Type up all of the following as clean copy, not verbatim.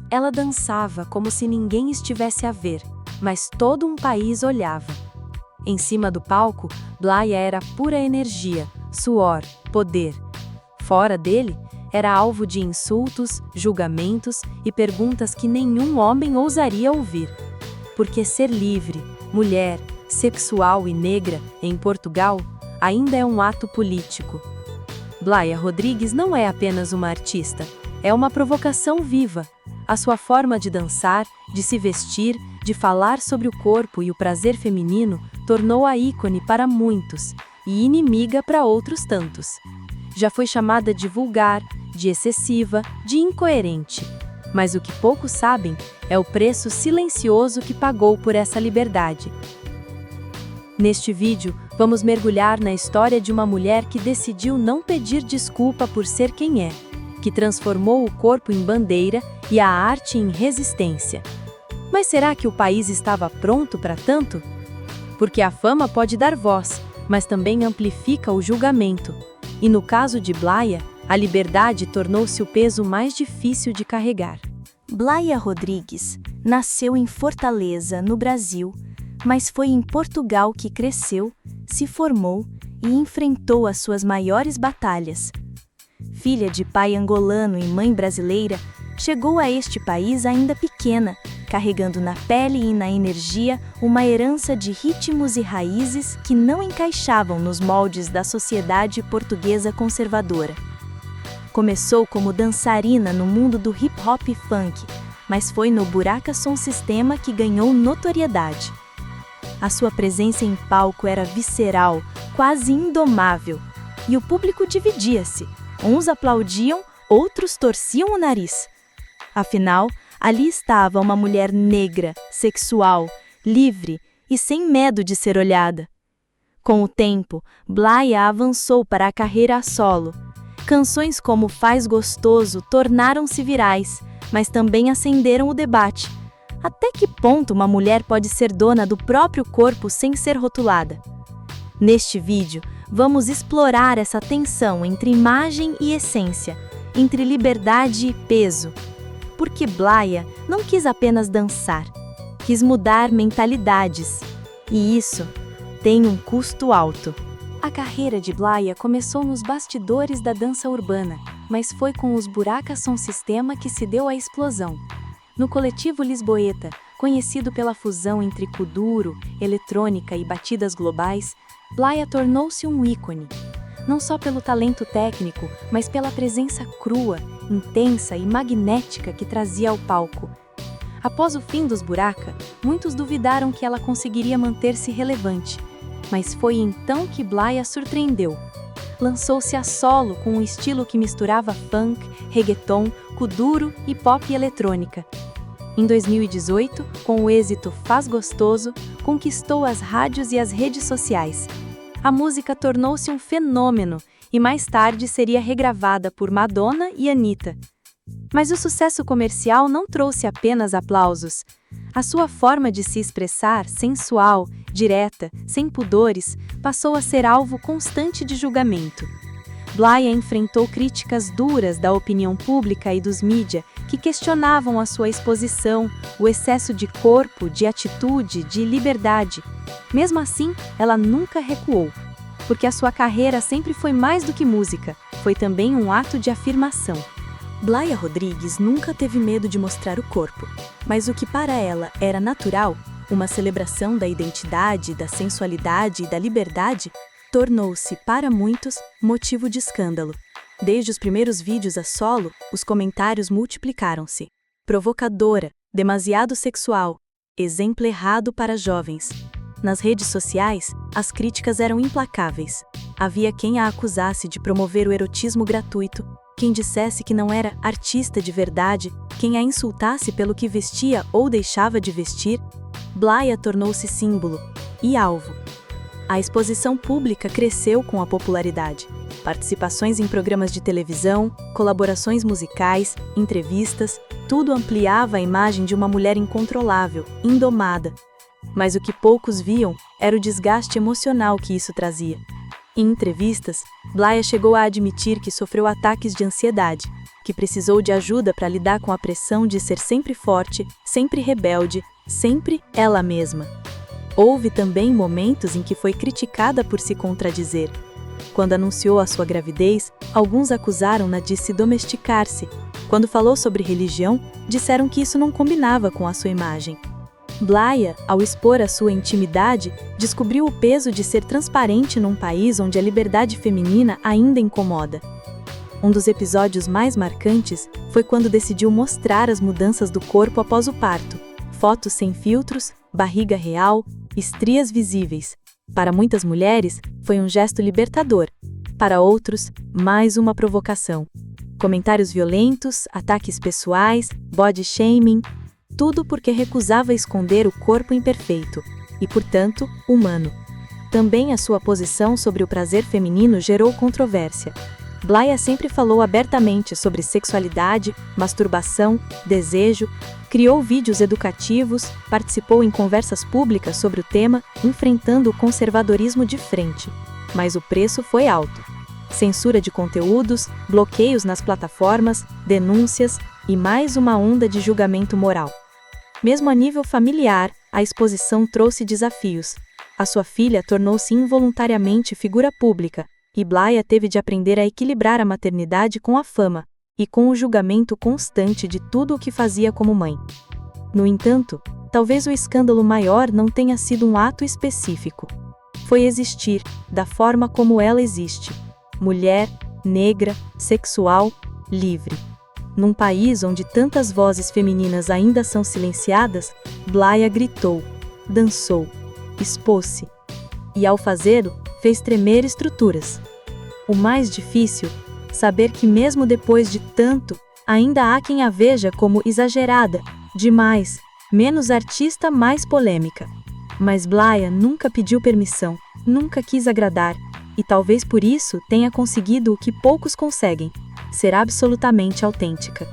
Ela dançava como se ninguém estivesse a ver, mas todo um país olhava. Em cima do palco, Blaya era pura energia, suor, poder. Fora dele, era alvo de insultos, julgamentos e perguntas que nenhum homem ousaria ouvir. Porque ser livre, mulher, sexual e negra, em Portugal, ainda é um ato político. Blaya Rodrigues não é apenas uma artista, é uma provocação viva. A sua forma de dançar, de se vestir, de falar sobre o corpo e o prazer feminino tornou-a ícone para muitos e inimiga para outros tantos. Já foi chamada de vulgar, de excessiva, de incoerente. Mas o que poucos sabem é o preço silencioso que pagou por essa liberdade. Neste vídeo, vamos mergulhar na história de uma mulher que decidiu não pedir desculpa por ser quem é, que transformou o corpo em bandeira e a arte em resistência. Mas será que o país estava pronto para tanto? Porque a fama pode dar voz, mas também amplifica o julgamento. E no caso de Blaya, a liberdade tornou-se o peso mais difícil de carregar. Blaya Rodrigues nasceu em Fortaleza, no Brasil, mas foi em Portugal que cresceu, se formou e enfrentou as suas maiores batalhas. Filha de pai angolano e mãe brasileira, chegou a este país ainda pequena, carregando na pele e na energia uma herança de ritmos e raízes que não encaixavam nos moldes da sociedade portuguesa conservadora. Começou como dançarina no mundo do hip-hop e funk, mas foi no Buraca Som Sistema que ganhou notoriedade. A sua presença em palco era visceral, quase indomável, e o público dividia-se. Uns aplaudiam, outros torciam o nariz. Afinal, ali estava uma mulher negra, sexual, livre e sem medo de ser olhada. Com o tempo, Blaya avançou para a carreira a solo. Canções como Faz Gostoso tornaram-se virais, mas também acenderam o debate. Até que ponto uma mulher pode ser dona do próprio corpo sem ser rotulada? Neste vídeo, vamos explorar essa tensão entre imagem e essência, entre liberdade e peso. Porque Blaya não quis apenas dançar, quis mudar mentalidades. E isso tem um custo alto. A carreira de Blaya começou nos bastidores da dança urbana, mas foi com os Buraca Som Sistema que se deu a explosão. No coletivo Lisboeta, conhecido pela fusão entre kuduro, eletrônica e batidas globais, Blaya tornou-se um ícone. Não só pelo talento técnico, mas pela presença crua, intensa e magnética que trazia ao palco. Após o fim dos Buraca, muitos duvidaram que ela conseguiria manter-se relevante. Mas foi então que Blaya surpreendeu. Lançou-se a solo com um estilo que misturava funk, reggaeton, kuduro e pop eletrônica. Em 2018, com o êxito Faz Gostoso, conquistou as rádios e as redes sociais. A música tornou-se um fenômeno e mais tarde seria regravada por Madonna e Anitta. Mas o sucesso comercial não trouxe apenas aplausos. A sua forma de se expressar, sensual, direta, sem pudores, passou a ser alvo constante de julgamento. Blaya enfrentou críticas duras da opinião pública e dos mídia, que questionavam a sua exposição, o excesso de corpo, de atitude, de liberdade. Mesmo assim, ela nunca recuou, porque a sua carreira sempre foi mais do que música, foi também um ato de afirmação. Blaya Rodrigues nunca teve medo de mostrar o corpo, mas o que para ela era natural, uma celebração da identidade, da sensualidade e da liberdade, tornou-se, para muitos, motivo de escândalo. Desde os primeiros vídeos a solo, os comentários multiplicaram-se. Provocadora, demasiado sexual, exemplo errado para jovens. Nas redes sociais, as críticas eram implacáveis. Havia quem a acusasse de promover o erotismo gratuito, quem dissesse que não era artista de verdade, quem a insultasse pelo que vestia ou deixava de vestir. Blaya tornou-se símbolo e alvo. A exposição pública cresceu com a popularidade. Participações em programas de televisão, colaborações musicais, entrevistas, tudo ampliava a imagem de uma mulher incontrolável, indomada. Mas o que poucos viam era o desgaste emocional que isso trazia. Em entrevistas, Blaya chegou a admitir que sofreu ataques de ansiedade, que precisou de ajuda para lidar com a pressão de ser sempre forte, sempre rebelde, sempre ela mesma. Houve também momentos em que foi criticada por se contradizer. Quando anunciou a sua gravidez, alguns acusaram-na de se domesticar-se. Quando falou sobre religião, disseram que isso não combinava com a sua imagem. Blaya, ao expor a sua intimidade, descobriu o peso de ser transparente num país onde a liberdade feminina ainda incomoda. Um dos episódios mais marcantes foi quando decidiu mostrar as mudanças do corpo após o parto. Fotos sem filtros, barriga real, estrias visíveis. Para muitas mulheres, foi um gesto libertador. Para outros, mais uma provocação. Comentários violentos, ataques pessoais, body shaming, tudo porque recusava esconder o corpo imperfeito e, portanto, humano. Também a sua posição sobre o prazer feminino gerou controvérsia. Blaya sempre falou abertamente sobre sexualidade, masturbação, desejo, criou vídeos educativos, participou em conversas públicas sobre o tema, enfrentando o conservadorismo de frente. Mas o preço foi alto. Censura de conteúdos, bloqueios nas plataformas, denúncias e mais uma onda de julgamento moral. Mesmo a nível familiar, a exposição trouxe desafios. A sua filha tornou-se involuntariamente figura pública, e Blaya teve de aprender a equilibrar a maternidade com a fama, e com o julgamento constante de tudo o que fazia como mãe. No entanto, talvez o escândalo maior não tenha sido um ato específico. Foi existir, da forma como ela existe. Mulher, negra, sexual, livre. Num país onde tantas vozes femininas ainda são silenciadas, Blaya gritou, dançou, expôs-se. E ao fazê-lo, fez tremer estruturas. O mais difícil, saber que mesmo depois de tanto, ainda há quem a veja como exagerada, demais, menos artista, mais polêmica. Mas Blaya nunca pediu permissão, nunca quis agradar, e talvez por isso tenha conseguido o que poucos conseguem, ser absolutamente autêntica.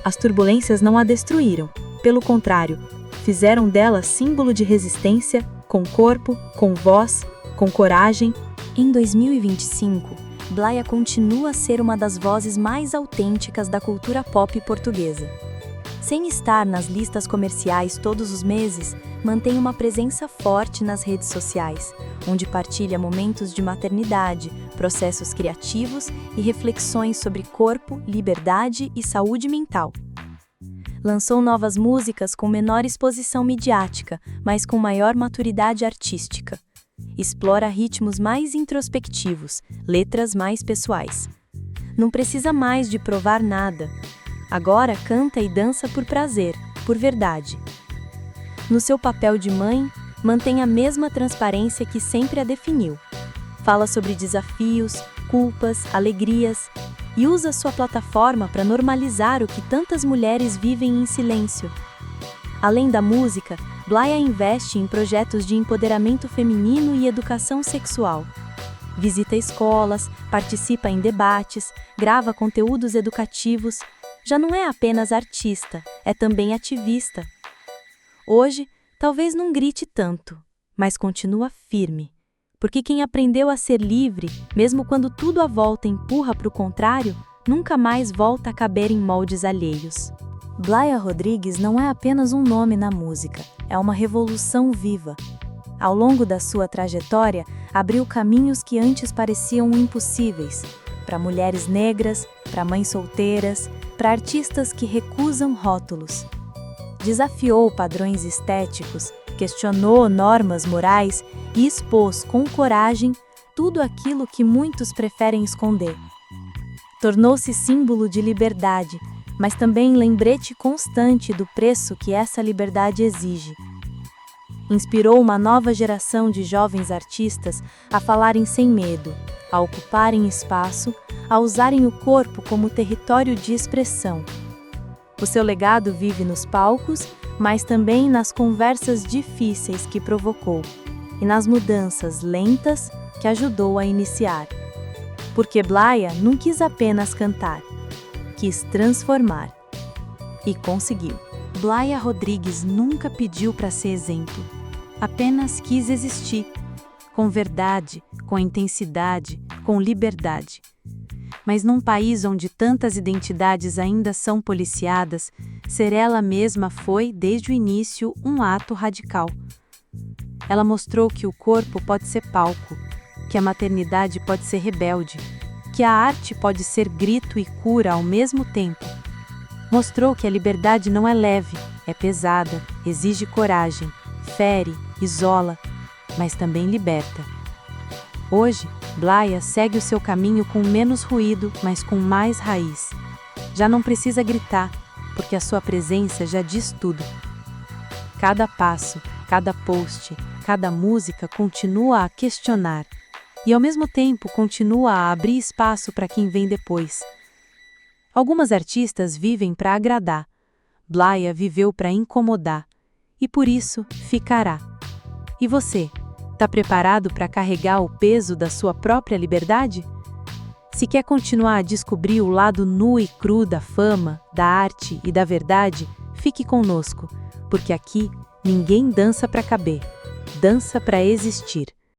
As turbulências não a destruíram, pelo contrário, fizeram dela símbolo de resistência, com corpo, com voz, com coragem. Em 2025, Blaya continua a ser uma das vozes mais autênticas da cultura pop portuguesa. Sem estar nas listas comerciais todos os meses, mantém uma presença forte nas redes sociais, onde partilha momentos de maternidade, processos criativos e reflexões sobre corpo, liberdade e saúde mental. Lançou novas músicas com menor exposição midiática, mas com maior maturidade artística. Explora ritmos mais introspectivos, letras mais pessoais. Não precisa mais de provar nada. Agora canta e dança por prazer, por verdade. No seu papel de mãe, mantém a mesma transparência que sempre a definiu. Fala sobre desafios, culpas, alegrias e usa sua plataforma para normalizar o que tantas mulheres vivem em silêncio. Além da música, Blaya investe em projetos de empoderamento feminino e educação sexual. Visita escolas, participa em debates, grava conteúdos educativos. Já não é apenas artista, é também ativista. Hoje, talvez não grite tanto, mas continua firme. Porque quem aprendeu a ser livre, mesmo quando tudo à volta empurra para o contrário, nunca mais volta a caber em moldes alheios. Blaya Rodrigues não é apenas um nome na música, é uma revolução viva. Ao longo da sua trajetória, abriu caminhos que antes pareciam impossíveis, para mulheres negras, para mães solteiras, para artistas que recusam rótulos. Desafiou padrões estéticos, questionou normas morais e expôs com coragem tudo aquilo que muitos preferem esconder. Tornou-se símbolo de liberdade, mas também lembrete constante do preço que essa liberdade exige. Inspirou uma nova geração de jovens artistas a falarem sem medo, a ocuparem espaço, a usarem o corpo como território de expressão. O seu legado vive nos palcos, mas também nas conversas difíceis que provocou e nas mudanças lentas que ajudou a iniciar. Porque Blaya não quis apenas cantar, quis transformar. E conseguiu. Blaya Rodrigues nunca pediu para ser exemplo, apenas quis existir, com verdade, com intensidade, com liberdade. Mas num país onde tantas identidades ainda são policiadas, ser ela mesma foi, desde o início, um ato radical. Ela mostrou que o corpo pode ser palco, que a maternidade pode ser rebelde, que a arte pode ser grito e cura ao mesmo tempo. Mostrou que a liberdade não é leve, é pesada, exige coragem, fere, isola, mas também liberta. Hoje, Blaya segue o seu caminho com menos ruído, mas com mais raiz. Já não precisa gritar, porque a sua presença já diz tudo. Cada passo, cada post, cada música continua a questionar, e ao mesmo tempo continua a abrir espaço para quem vem depois. Algumas artistas vivem para agradar, Blaya viveu para incomodar, e por isso ficará. E você? Está preparado para carregar o peso da sua própria liberdade? Se quer continuar a descobrir o lado nu e cru da fama, da arte e da verdade, fique conosco, porque aqui ninguém dança para caber, dança para existir.